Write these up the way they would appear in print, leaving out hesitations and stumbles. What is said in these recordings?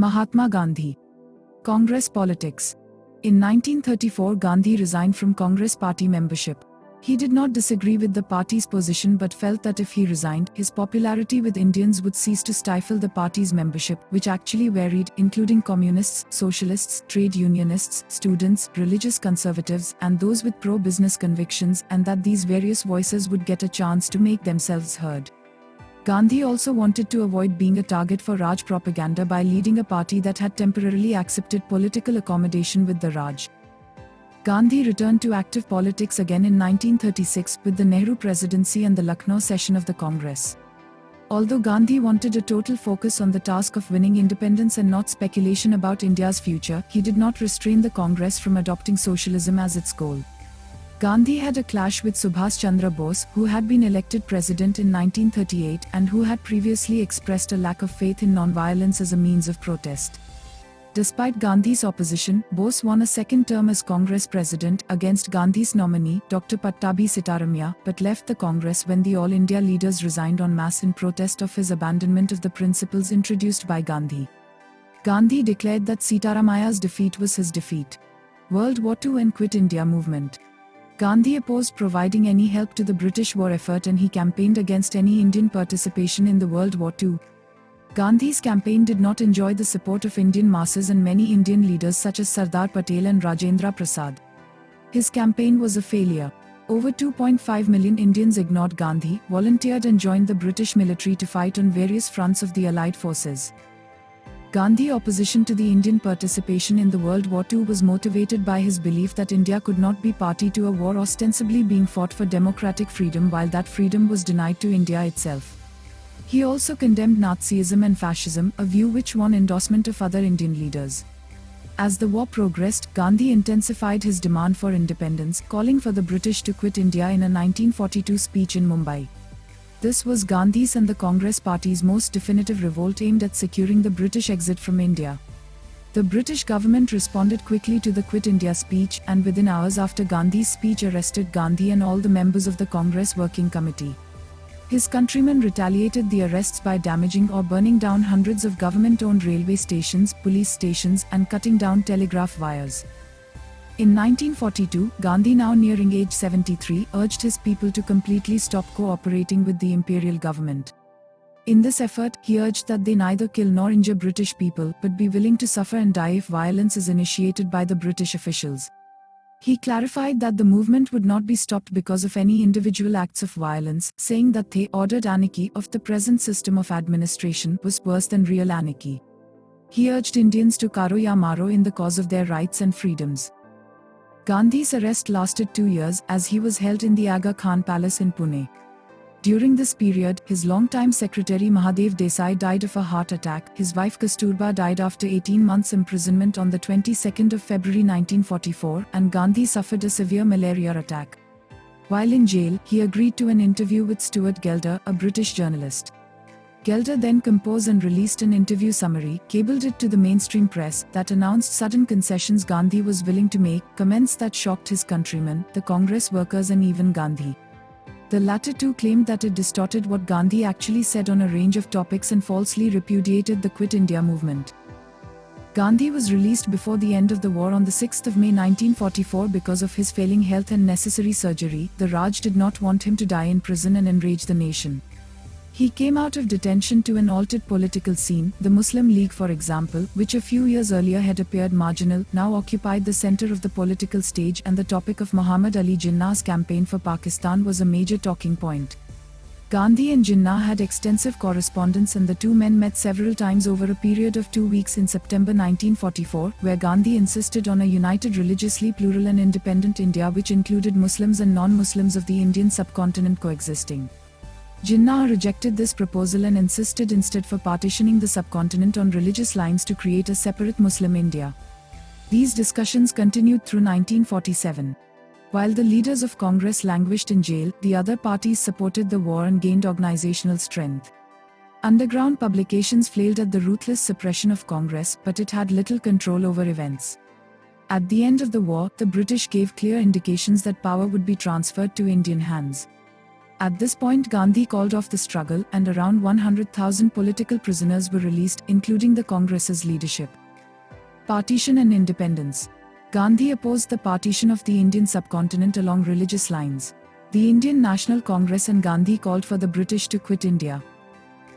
Mahatma Gandhi. Congress politics. In 1934, Gandhi resigned from Congress party membership. He did not disagree with the party's position but felt that if he resigned, his popularity with Indians would cease to stifle the party's membership, which actually varied, including communists, socialists, trade unionists, students, religious conservatives, and those with pro-business convictions, and that these various voices would get a chance to make themselves heard. Gandhi also wanted to avoid being a target for Raj propaganda by leading a party that had temporarily accepted political accommodation with the Raj. Gandhi returned to active politics again in 1936 with the Nehru presidency and the Lucknow session of the Congress. Although Gandhi wanted a total focus on the task of winning independence and not speculation about India's future, he did not restrain the Congress from adopting socialism as its goal. Gandhi had a clash with Subhas Chandra Bose, who had been elected president in 1938 and who had previously expressed a lack of faith in nonviolence as a means of protest. Despite Gandhi's opposition, Bose won a second term as Congress president against Gandhi's nominee, Dr. Pattabhi Sitaramaiah, but left the Congress when the All India leaders resigned en masse in protest of his abandonment of the principles introduced by Gandhi. Gandhi declared that Sitaramaiah's defeat was his defeat. World War II and Quit India movement. Gandhi opposed providing any help to the British war effort and he campaigned against any Indian participation in the World War II. Gandhi's campaign did not enjoy the support of Indian masses and many Indian leaders such as Sardar Patel and Rajendra Prasad. His campaign was a failure. Over 2.5 million Indians ignored Gandhi, volunteered and joined the British military to fight on various fronts of the Allied forces. Gandhi's opposition to the Indian participation in the World War II was motivated by his belief that India could not be party to a war ostensibly being fought for democratic freedom while that freedom was denied to India itself. He also condemned Nazism and fascism, a view which won endorsement of other Indian leaders. As the war progressed, Gandhi intensified his demand for independence, calling for the British to quit India in a 1942 speech in Mumbai. This was Gandhi's and the Congress party's most definitive revolt aimed at securing the British exit from India. The British government responded quickly to the Quit India speech and within hours after Gandhi's speech arrested Gandhi and all the members of the Congress Working Committee. His countrymen retaliated the arrests by damaging or burning down hundreds of government-owned railway stations, police stations, and cutting down telegraph wires. In 1942, Gandhi, now nearing age 73, urged his people to completely stop cooperating with the imperial government. In this effort, he urged that they neither kill nor injure British people, but be willing to suffer and die if violence is initiated by the British officials. He clarified that the movement would not be stopped because of any individual acts of violence, saying that the ordered anarchy of the present system of administration was worse than real anarchy. He urged Indians to karo ya maro in the cause of their rights and freedoms. Gandhi's arrest lasted 2 years, as he was held in the Aga Khan Palace in Pune. During this period, his longtime secretary Mahadev Desai died of a heart attack, his wife Kasturba died after 18 months imprisonment on the 22nd of February 1944, and Gandhi suffered a severe malaria attack. While in jail, he agreed to an interview with Stuart Gelder, a British journalist. Gelder then composed and released an interview summary, cabled it to the mainstream press, that announced sudden concessions Gandhi was willing to make, comments that shocked his countrymen, the Congress workers and even Gandhi. The latter two claimed that it distorted what Gandhi actually said on a range of topics and falsely repudiated the Quit India movement. Gandhi was released before the end of the war on the 6th of May 1944 because of his failing health and necessary surgery. The Raj did not want him to die in prison and enrage the nation. He came out of detention to an altered political scene. The Muslim League, for example, which a few years earlier had appeared marginal, now occupied the center of the political stage, and the topic of Muhammad Ali Jinnah's campaign for Pakistan was a major talking point. Gandhi and Jinnah had extensive correspondence and the two men met several times over a period of 2 weeks in September 1944, where Gandhi insisted on a united, religiously plural and independent India which included Muslims and non-Muslims of the Indian subcontinent coexisting. Jinnah rejected this proposal and insisted instead for partitioning the subcontinent on religious lines to create a separate Muslim India. These discussions continued through 1947. While the leaders of Congress languished in jail, the other parties supported the war and gained organizational strength. Underground publications flailed at the ruthless suppression of Congress, but it had little control over events. At the end of the war, the British gave clear indications that power would be transferred to Indian hands. At this point, Gandhi called off the struggle, and around 100,000 political prisoners were released, including the Congress's leadership. Partition and independence. Gandhi opposed the partition of the Indian subcontinent along religious lines. The Indian National Congress and Gandhi called for the British to quit India.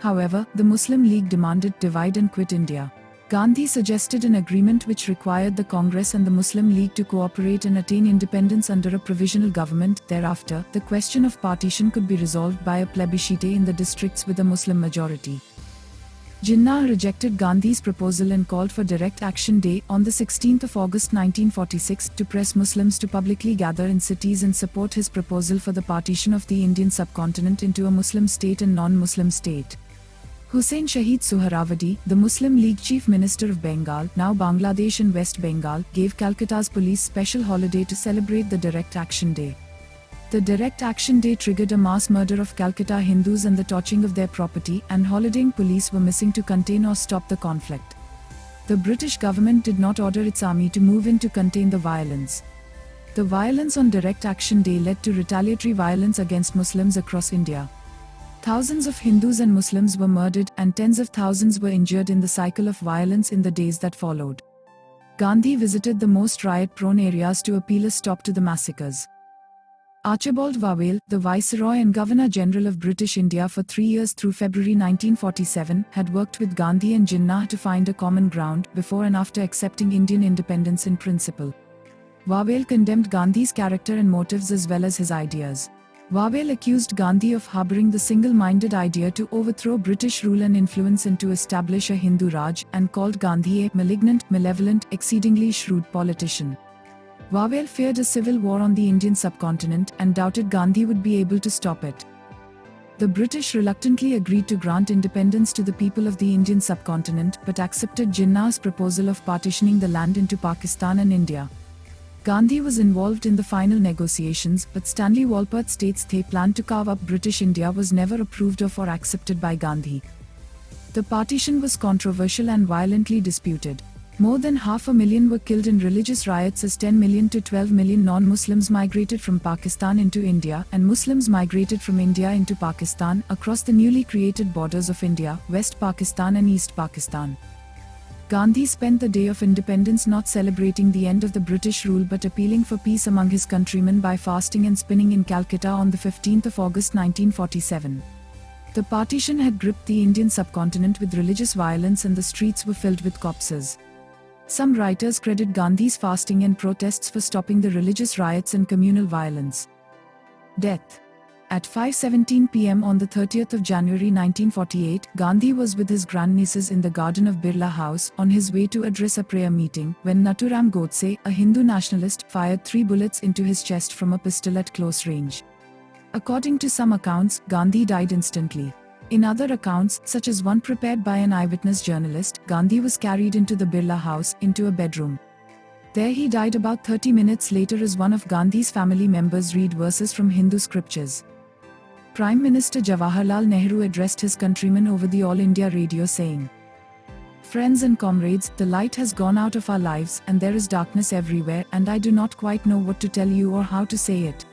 However, the Muslim League demanded divide and quit India. Gandhi suggested an agreement which required the Congress and the Muslim League to cooperate and attain independence under a provisional government. Thereafter, the question of partition could be resolved by a plebiscite in the districts with a Muslim majority. Jinnah rejected Gandhi's proposal and called for Direct Action Day on the 16th of August 1946 to press Muslims to publicly gather in cities and support his proposal for the partition of the Indian subcontinent into a Muslim state and non-Muslim state. Hussain Shahid Suhrawardy, the Muslim League Chief Minister of Bengal, now Bangladesh and West Bengal, gave Calcutta's police special holiday to celebrate the Direct Action Day. The Direct Action Day triggered a mass murder of Calcutta Hindus and the torching of their property, and holidaying police were missing to contain or stop the conflict. The British government did not order its army to move in to contain the violence. The violence on Direct Action Day led to retaliatory violence against Muslims across India. Thousands of Hindus and Muslims were murdered, and tens of thousands were injured in the cycle of violence in the days that followed. Gandhi visited the most riot-prone areas to appeal a stop to the massacres. Archibald Wavell, the Viceroy and Governor-General of British India for 3 years through February 1947, had worked with Gandhi and Jinnah to find a common ground before and after accepting Indian independence in principle. Wavell condemned Gandhi's character and motives as well as his ideas. Wavell accused Gandhi of harboring the single-minded idea to overthrow British rule and influence and to establish a Hindu Raj, and called Gandhi a malignant, malevolent, exceedingly shrewd politician. Wavell feared a civil war on the Indian subcontinent and doubted Gandhi would be able to stop it. The British reluctantly agreed to grant independence to the people of the Indian subcontinent but accepted Jinnah's proposal of partitioning the land into Pakistan and India. Gandhi was involved in the final negotiations, but Stanley Walport states they plan to carve up British India was never approved of or accepted by Gandhi. The partition was controversial and violently disputed. More than 500,000 were killed in religious riots as 10 million to 12 million non-Muslims migrated from Pakistan into India, and Muslims migrated from India into Pakistan, across the newly created borders of India, West Pakistan and East Pakistan. Gandhi spent the day of independence not celebrating the end of the British rule but appealing for peace among his countrymen by fasting and spinning in Calcutta on the 15th of August 1947. The partition had gripped the Indian subcontinent with religious violence and the streets were filled with corpses. Some writers credit Gandhi's fasting and protests for stopping the religious riots and communal violence. Death. At 5:17 p.m. on the 30th of January 1948, Gandhi was with his grandnieces in the garden of Birla House, on his way to address a prayer meeting, when Nathuram Godse, a Hindu nationalist, fired 3 bullets into his chest from a pistol at close range. According to some accounts, Gandhi died instantly. In other accounts, such as one prepared by an eyewitness journalist, Gandhi was carried into the Birla House, into a bedroom. There he died about 30 minutes later as one of Gandhi's family members read verses from Hindu scriptures. Prime Minister Jawaharlal Nehru addressed his countrymen over the All India radio saying, "Friends and comrades, the light has gone out of our lives and there is darkness everywhere, and I do not quite know what to tell you or how to say it.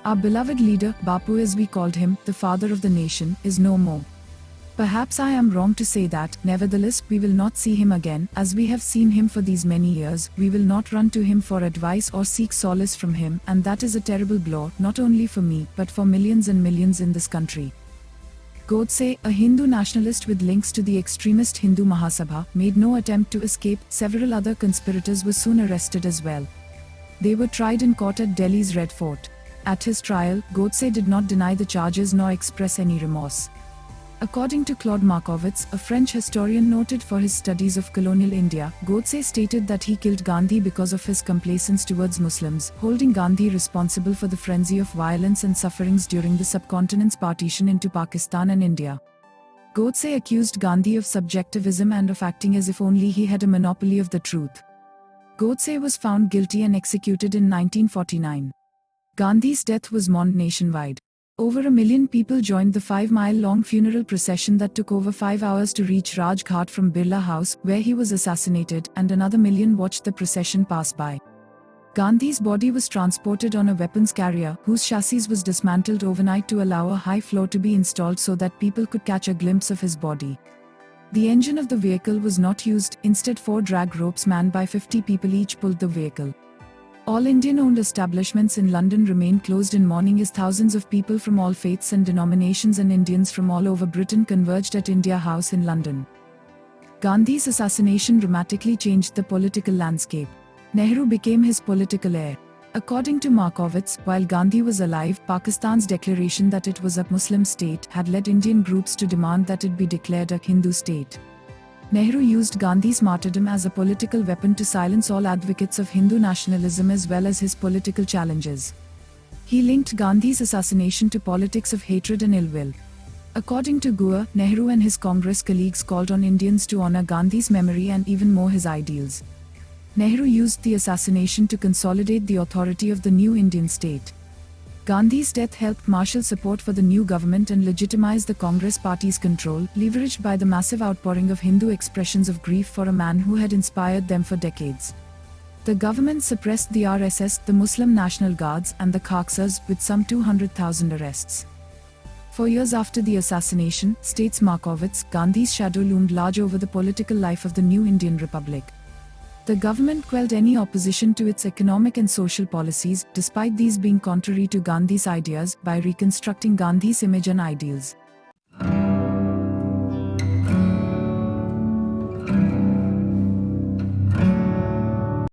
Our beloved leader, Bapu as we called him, the father of the nation, is no more. Perhaps I am wrong to say that, nevertheless, we will not see him again, as we have seen him for these many years. We will not run to him for advice or seek solace from him, and that is a terrible blow, not only for me, but for millions and millions in this country." Godse, a Hindu nationalist with links to the extremist Hindu Mahasabha, made no attempt to escape. Several other conspirators were soon arrested as well. They were tried in court at Delhi's Red Fort. At his trial, Godse did not deny the charges nor express any remorse. According to Claude Markowitz, a French historian noted for his studies of colonial India, Godse stated that he killed Gandhi because of his complacence towards Muslims, holding Gandhi responsible for the frenzy of violence and sufferings during the subcontinent's partition into Pakistan and India. Godse accused Gandhi of subjectivism and of acting as if only he had a monopoly of the truth. Godse was found guilty and executed in 1949. Gandhi's death was mourned nationwide. Over 1 million people joined the 5-mile-long funeral procession that took over 5 hours to reach Raj Ghat from Birla House, where he was assassinated, and another 1 million watched the procession pass by. Gandhi's body was transported on a weapons carrier whose chassis was dismantled overnight to allow a high floor to be installed so that people could catch a glimpse of his body. The engine of the vehicle was not used, instead 4 drag ropes manned by 50 people each pulled the vehicle. All Indian-owned establishments in London remained closed in mourning as thousands of people from all faiths and denominations and Indians from all over Britain converged at India House in London. Gandhi's assassination dramatically changed the political landscape. Nehru became his political heir. According to Markowitz, while Gandhi was alive, Pakistan's declaration that it was a Muslim state had led Indian groups to demand that it be declared a Hindu state. Nehru used Gandhi's martyrdom as a political weapon to silence all advocates of Hindu nationalism as well as his political challenges. He linked Gandhi's assassination to politics of hatred and ill will. According to Guer, Nehru and his Congress colleagues called on Indians to honor Gandhi's memory and even more his ideals. Nehru used the assassination to consolidate the authority of the new Indian state. Gandhi's death helped marshal support for the new government and legitimize the Congress party's control, leveraged by the massive outpouring of Hindu expressions of grief for a man who had inspired them for decades. The government suppressed the RSS, the Muslim National Guards, and the Khalsas, with some 200,000 arrests. For years after the assassination, states Markowitz, Gandhi's shadow loomed large over the political life of the new Indian Republic. The government quelled any opposition to its economic and social policies, despite these being contrary to Gandhi's ideas, by reconstructing Gandhi's image and ideals.